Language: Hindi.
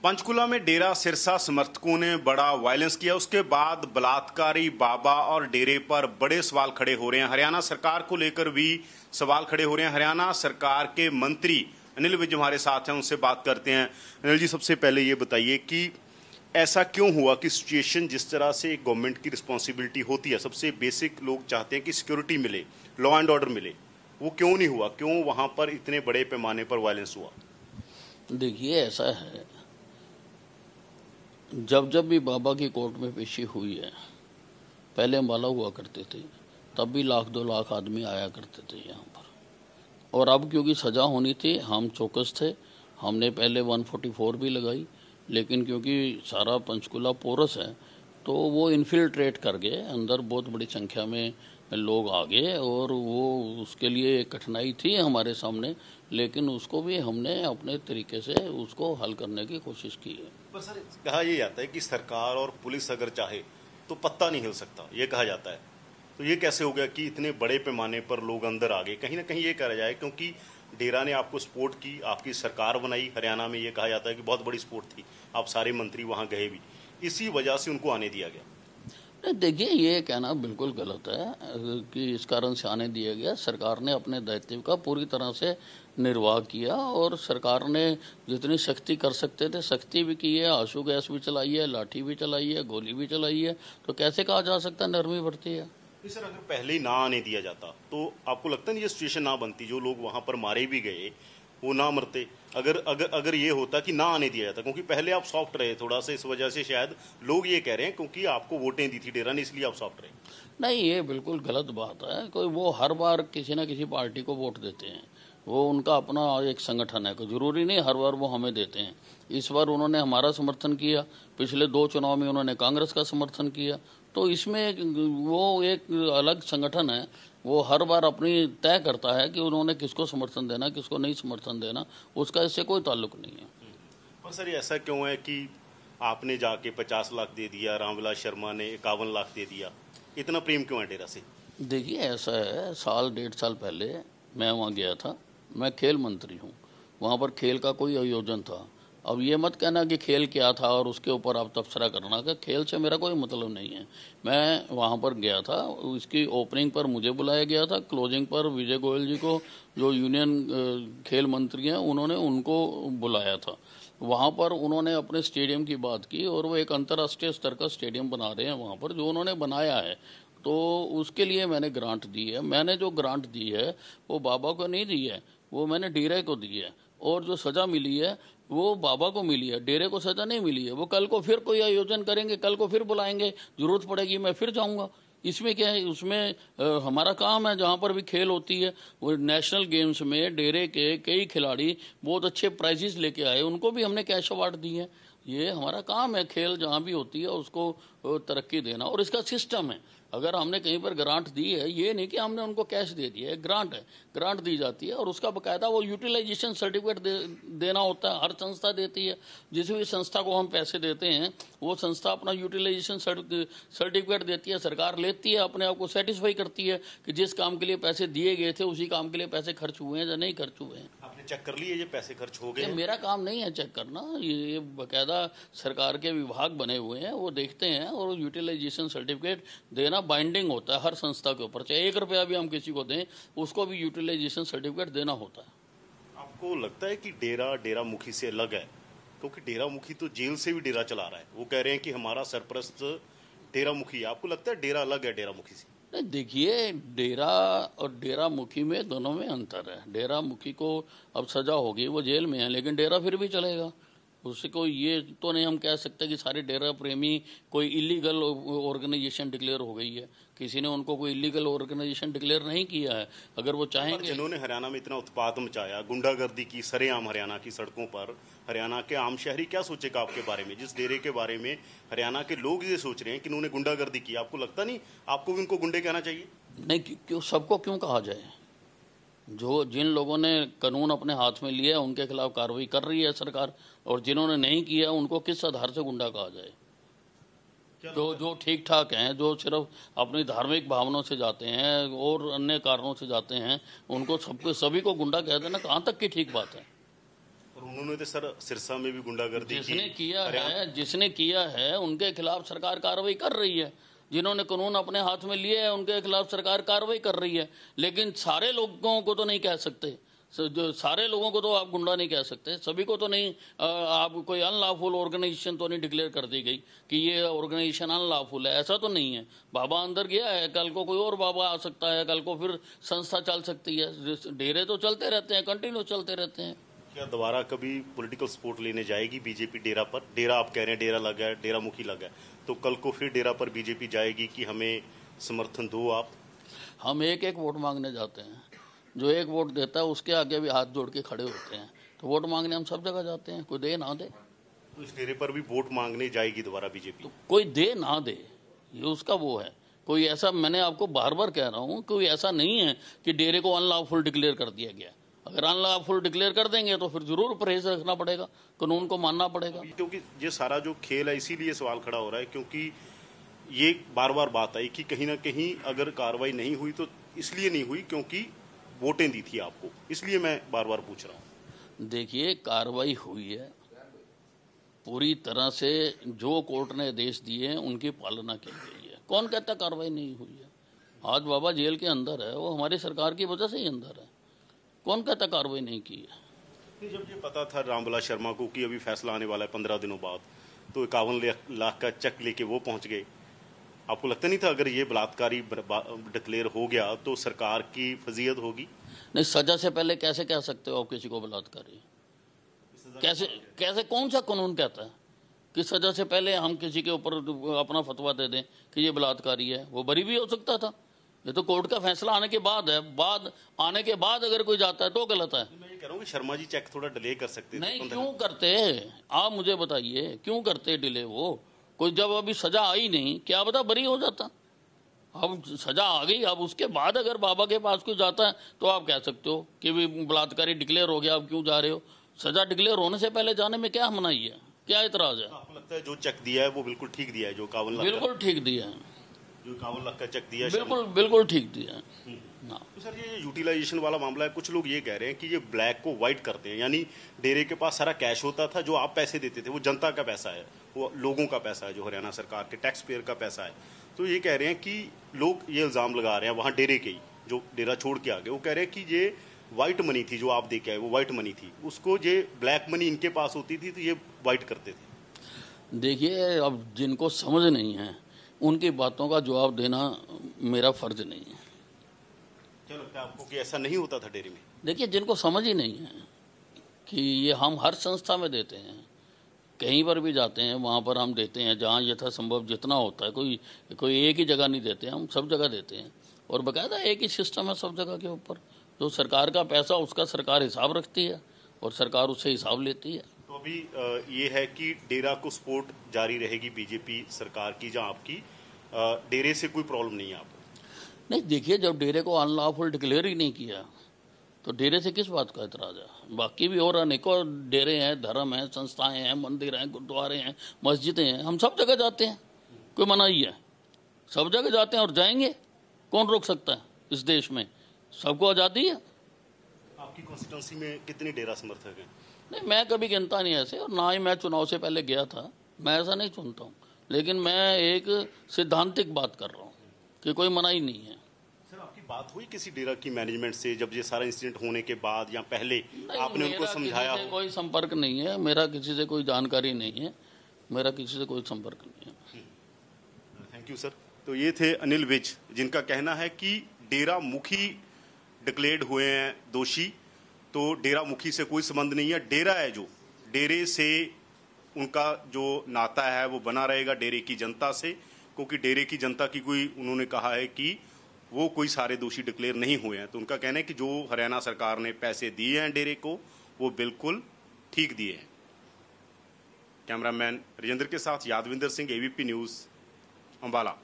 पंचकुला में डेरा सिरसा समर्थकों ने बड़ा वायलेंस किया। उसके बाद बलात्कारी बाबा और डेरे पर बड़े सवाल खड़े हो रहे हैं। हरियाणा सरकार को लेकर भी सवाल खड़े हो रहे हैं। हरियाणा सरकार के मंत्री अनिल विज हमारे साथ हैं, उनसे बात करते हैं। अनिल जी, सबसे पहले ये बताइए कि ऐसा क्यों हुआ कि सिचुएशन जिस तरह से गवर्नमेंट की रिस्पॉन्सिबिलिटी होती है, सबसे बेसिक लोग चाहते हैं कि सिक्योरिटी मिले, लॉ एंड ऑर्डर मिले, वो क्यों नहीं हुआ? क्यों वहां पर इतने बड़े पैमाने पर वायलेंस हुआ? देखिए, ऐसा है, जब भी बाबा की कोर्ट में पेशी हुई है, पहले अम्बाला हुआ करते थे, तब भी 1-2 लाख आदमी आया करते थे यहाँ पर। और अब क्योंकि सज़ा होनी थी, हम चौकस थे, हमने पहले 144 भी लगाई, लेकिन क्योंकि सारा पंचकुला पोरस है तो वो इन्फिल्ट्रेट कर गए अंदर, बहुत बड़ी संख्या में लोग आ गए और वो उसके लिए कठिनाई थी हमारे सामने, लेकिन उसको भी हमने अपने तरीके से उसको हल करने की कोशिश की है। पर सर, कहा यह जाता है कि सरकार और पुलिस अगर चाहे तो पत्ता नहीं हिल सकता, ये कहा जाता है। तो ये कैसे हो गया कि इतने बड़े पैमाने पर लोग अंदर आ गए? कहीं ना कहीं ये कहा जाए क्योंकि डेरा ने आपको सपोर्ट की, आपकी सरकार बनाई हरियाणा में, ये कहा जाता है कि बहुत बड़ी सपोर्ट थी, आप सारे मंत्री वहां गए भी, इसी वजह से उनको आने दिया गया। देखिए, ये कहना बिल्कुल गलत है कि इस कारण से आने दिया गया। सरकार ने अपने दायित्व का पूरी तरह से निर्वाह किया और सरकार ने जितनी सख्ती कर सकते थे सख्ती भी की है, आंसू गैस भी चलाई है, लाठी भी चलाई है, गोली भी चलाई है। तो कैसे कहा जा सकता है नरमी बरती है? सर, अगर पहले ही ना आने दिया जाता तो आपको लगता नहीं ये सिचुएशन ना बनती? जो लोग वहां पर मारे भी गए वो ना मरते अगर अगर अगर ये होता कि ना आने दिया जाता? क्योंकि पहले आप सॉफ्ट रहे थोड़ा सा, इस वजह से शायद लोग ये कह रहे हैं क्योंकि आपको वोटें दी थी डेरा ने, इसलिए आप सॉफ्ट रहे। नहीं, ये बिल्कुल गलत बात है। कोई वो हर बार किसी ना किसी पार्टी को वोट देते हैं, वो उनका अपना एक संगठन है, कोई जरूरी नहीं हर बार वो हमें देते हैं। इस बार उन्होंने हमारा समर्थन किया, पिछले 2 चुनाव में उन्होंने कांग्रेस का समर्थन किया, तो इसमें वो एक अलग संगठन है, वो हर बार अपनी तय करता है कि उन्होंने किसको समर्थन देना, किसको नहीं समर्थन देना, उसका इससे कोई ताल्लुक नहीं है। पर सर, ऐसा क्यों है कि आपने जाके 50 लाख दे दिया, रामविलास शर्मा ने 51 लाख दे दिया, इतना प्रेम क्यों है डेरा से? देखिए, ऐसा है, 1.5 साल पहले मैं वहाँ गया था, मैं खेल मंत्री हूँ, वहाँ पर खेल का कोई आयोजन था। अब ये मत कहना कि खेल क्या था और उसके ऊपर आप तबसरा करना, कि खेल से मेरा कोई मतलब नहीं है। मैं वहाँ पर गया था, उसकी ओपनिंग पर मुझे बुलाया गया था, क्लोजिंग पर विजय गोयल जी को, जो यूनियन खेल मंत्री हैं, उन्होंने उनको बुलाया था। वहाँ पर उन्होंने अपने स्टेडियम की बात की और वो एक अंतर्राष्ट्रीय स्तर का स्टेडियम बना रहे हैं वहाँ पर, जो उन्होंने बनाया है, तो उसके लिए मैंने ग्रांट दी है। मैंने जो ग्रांट दी है वो बाबा को नहीं दी है, वो मैंने डेरे को दी है। और जो सज़ा मिली है वो बाबा को मिली है, डेरे को सज़ा नहीं मिली है। वो कल को फिर कोई आयोजन करेंगे, कल को फिर बुलाएंगे, जरूरत पड़ेगी मैं फिर जाऊंगा। इसमें क्या है? उसमें हमारा काम है, जहाँ पर भी खेल होती है, वो नेशनल गेम्स में डेरे के कई खिलाड़ी बहुत अच्छे प्राइजेस लेके आए, उनको भी हमने कैश अवार्ड दिए हैं। ये हमारा काम है, खेल जहाँ भी होती है उसको तरक्की देना। और इसका सिस्टम है, अगर हमने कहीं पर ग्रांट दी है, ये नहीं कि हमने उनको कैश दे दिया है, ग्रांट है, ग्रांट दी जाती है और उसका बकायदा वो यूटिलाइजेशन सर्टिफिकेट देना होता है। हर संस्था देती है, जिस भी संस्था को हम पैसे देते हैं वो संस्था अपना यूटिलाइजेशन सर्टिफिकेट देती है, सरकार लेती है, अपने आप को सेटिस्फाई करती है कि जिस काम के लिए पैसे दिए गए थे उसी काम के लिए पैसे खर्च हुए हैं या नहीं खर्च हुए हैं। आपने चेक कर लिए ये पैसे खर्च हो गए? मेरा काम नहीं है चेक करना, ये बकायदा सरकार के विभाग बने हुए हैं, वो देखते हैं और यूटिलाइजेशन सर्टिफिकेट देना बाइंडिंग होता है हर संस्था के ऊपर। चाहे 1 रुपया भी हम किसी को दें उसको भी यूटिलाइजेशन सर्टिफिकेट देना होता है। आपको लगता है कि डेरा मुखी से अलग है? क्योंकि डेरा मुखी तो जेल से भी डेरा चला रहा है, वो कह रहे हैं कि हमारा सरपरस्त डेरा मुखी है। आपको लगता है डेरा अलग है डेरा मुखी से? नहीं, देखिए, डेरा और डेरा मुखी में दोनों में अंतर है। डेरा मुखी को अब सजा होगी, वो जेल में है, लेकिन डेरा फिर भी चलेगा। उससे कोई ये तो नहीं हम कह सकते कि सारे डेरा प्रेमी कोई इलीगल ऑर्गेनाइजेशन डिक्लेयर हो गई है। किसी ने उनको कोई इलीगल ऑर्गेनाइजेशन डिक्लेयर नहीं किया है। अगर वो चाहेंगे, जिन्होंने हरियाणा में इतना उत्पात मचाया, गुंडागर्दी की सरेआम हरियाणा की सड़कों पर, हरियाणा के आम शहरी क्या सोचेगा आपके बारे में? जिस डेरे के बारे में हरियाणा के लोग ये सोच रहे हैं कि उन्होंने गुंडागर्दी की, आपको लगता नहीं आपको भी उनको गुंडे कहना चाहिए? नहीं, क्यों सबको क्यों कहा जाए? जो जिन लोगों ने कानून अपने हाथ में लिया है उनके खिलाफ कार्रवाई कर रही है सरकार, और जिन्होंने नहीं किया उनको किस आधार से गुंडा कहा जाए? जो ठीक ठाक हैं, जो सिर्फ अपनी धार्मिक भावनाओं से जाते हैं और अन्य कारणों से जाते हैं, उनको सभी को गुंडा कह देना कहाँ तक की ठीक बात है? और उन्होंने कहते सर सिरसा में भी गुंडागर्दी जिसने किया है उनके खिलाफ सरकार कार्रवाई कर रही है। जिन्होंने कानून अपने हाथ में लिए है उनके खिलाफ सरकार कार्रवाई कर रही है। लेकिन सारे लोगों को तो नहीं कह सकते, जो सारे लोगों को तो आप गुंडा नहीं कह सकते, सभी को तो नहीं। आप कोई अनलॉफुल ऑर्गेनाइजेशन तो नहीं डिक्लेयर कर दी गई कि ये ऑर्गेनाइजेशन अनलॉफुल है, ऐसा तो नहीं है। बाबा अंदर गया है, कल को कोई और बाबा आ सकता है, कल को फिर संस्था चल सकती है। डेरे तो चलते रहते हैं, कंटिन्यू चलते रहते हैं। क्या दोबारा कभी पॉलिटिकल सपोर्ट लेने जाएगी बीजेपी डेरा पर? डेरा आप कह रहे हैं डेरा लगा है, डेरा मुखी लगा है, तो कल को फिर डेरा पर बीजेपी जाएगी कि हमें समर्थन दो आप? हम एक एक वोट मांगने जाते हैं, जो एक वोट देता है उसके आगे भी हाथ जोड़ के खड़े होते हैं। तो वोट मांगने हम सब जगह जाते हैं, कोई दे ना दे। तो इस डेरे पर भी वोट मांगने जाएगी दोबारा बीजेपी? तो कोई दे ना दे, ये उसका वो है। कोई ऐसा, मैंने आपको बार बार कह रहा हूँ, कोई ऐसा नहीं है कि डेरे को अनलॉफुल डिक्लेयर कर दिया गया। अगर अनलॉफुल डिक्लेयर कर देंगे तो फिर जरूर परहेज रखना पड़ेगा, कानून को मानना पड़ेगा। क्योंकि ये सारा जो खेल है इसीलिए सवाल खड़ा हो रहा है, क्योंकि ये बार बार बात आई कि कहीं ना कहीं अगर कार्रवाई नहीं हुई तो इसलिए नहीं हुई क्योंकि वोटें दी थी आपको, इसलिए मैं बार बार पूछ रहा हूँ। देखिए, कार्रवाई हुई है पूरी तरह से, जो कोर्ट ने आदेश दिए हैं उनकी पालना की गई है। कौन कहता कार्रवाई नहीं हुई है? आज बाबा जेल के अंदर है, वो हमारी सरकार की वजह से ही अंदर है। कौन कहता कार्रवाई नहीं की है? जब ये पता था रामविलास शर्मा को कि अभी फैसला आने वाला है 15 दिनों बाद, तो 51 लाख का चेक लेके वो पहुंच गए। आपको लगता नहीं था अगर ये बलात्कारी डिक्लेयर हो गया तो सरकार की फजीयत होगी? नहीं, सजा से पहले कैसे कह सकते हो आप किसी को बलात्कारी? कैसे कौन सा कानून कहता है कि सजा से पहले हम किसी के ऊपर अपना फतवा दे दें कि ये बलात्कारी है? वो बरी भी हो सकता था। ये तो कोर्ट का फैसला आने के बाद है। आने के बाद अगर कोई जाता है तो गलत है। मैं ये कह रहा हूँ कि शर्मा जी चेक थोड़ा डिले कर सकते थे। नहीं, क्यों करते? आप मुझे बताइए, क्यों करते डिले? वो कोई जब अभी सजा आई नहीं, क्या पता बरी हो जाता। अब सजा आ गई, अब उसके बाद अगर बाबा के पास कोई जाता है तो आप कह सकते हो कि भी बलात्कारी डिक्लेयर हो गया, अब क्यों जा रहे हो? सजा डिक्लेयर होने से पहले जाने में क्या मनाही है, क्या इतराज है? आपको लगता है जो चेक दिया है वो बिल्कुल ठीक दिया है? जो 51 लाख, बिल्कुल ठीक दिया है। जो 51 लाख का चेक दिया है, बिल्कुल ठीक दिया है। तो सर ये यूटिलाइजेशन वाला मामला है, कुछ लोग ये कह रहे हैं कि ये ब्लैक को व्हाइट करते हैं, यानी डेरे के पास सारा कैश होता था, जो आप पैसे देते थे वो जनता का पैसा है, वो लोगों का पैसा है, जो हरियाणा सरकार के टैक्स पेयर का पैसा है। तो ये कह रहे हैं कि लोग ये इल्जाम लगा रहे हैं वहाँ डेरे के ही, जो डेरा छोड़ के आ गए, वो कह रहे हैं कि ये व्हाइट मनी थी, जो आप दे के आए वो व्हाइट मनी थी, उसको ये ब्लैक मनी इनके पास होती थी तो ये व्हाइट करते थे। देखिए, अब जिनको समझ नहीं है उनकी बातों का जवाब देना मेरा फर्ज नहीं है। क्या लगता है आपको कि ऐसा नहीं होता था डेरे में? देखिए, जिनको समझ ही नहीं है कि ये हम हर संस्था में देते हैं, कहीं पर भी जाते हैं वहाँ पर हम देते हैं, जहाँ यथासंभव जितना होता है। कोई एक ही जगह नहीं देते, हम सब जगह देते हैं। और बाकायदा एक ही सिस्टम है सब जगह के ऊपर। जो सरकार का पैसा उसका सरकार हिसाब रखती है और सरकार उससे हिसाब लेती है। तो अभी ये है कि डेरा को सपोर्ट जारी रहेगी बीजेपी सरकार की, जहाँ आपकी डेरे से कोई प्रॉब्लम नहीं है आपको? नहीं, देखिए, जब डेरे को अनलॉफुल डिक्लेयर ही नहीं किया तो डेरे से किस बात का एतराज है? बाकी भी और अनेकों डेरे हैं, धर्म हैं, संस्थाएं हैं, मंदिर हैं, गुरुद्वारे हैं, मस्जिदें हैं, हम सब जगह जाते हैं। कोई मनाही है? सब जगह जाते हैं और जाएंगे। कौन रोक सकता है? इस देश में सबको आज़ादी है। आपकी कॉन्स्टिट्यूंसी में कितने डेरा समर्थक हैं? नहीं, मैं कभी गिनता नहीं ऐसे, और ना ही मैं चुनाव से पहले गया था। मैं ऐसा नहीं चुनता हूँ, लेकिन मैं एक सिद्धांतिक बात कर रहा हूँ कि कोई मनाही नहीं है। सर, आपकी बात हुई किसी डेरा की मैनेजमेंट से जब ये सारा इंसिडेंट होने के बाद या पहले? आपने उनको समझाया? कोई संपर्क नहीं है मेरा, किसी से कोई जानकारी नहीं है मेरा, किसी से कोई संपर्क नहीं है। Thank you sir. तो ये थे अनिल विज, जिनका कहना है कि डेरा मुखी डिक्लेयर्ड हुए हैं दोषी, तो डेरा मुखी से कोई संबंध नहीं है। डेरा है जो, डेरे से उनका जो नाता है वो बना रहेगा डेरे की जनता से, क्योंकि डेरे की जनता की कोई, उन्होंने कहा है कि वो कोई सारे दोषी डिक्लेयर नहीं हुए हैं। तो उनका कहना है कि जो हरियाणा सरकार ने पैसे दिए हैं डेरे को वो बिल्कुल ठीक दिए हैं। कैमरामैन राजेंद्र के साथ यादविंदर सिंह, एबीपी न्यूज़, अंबाला।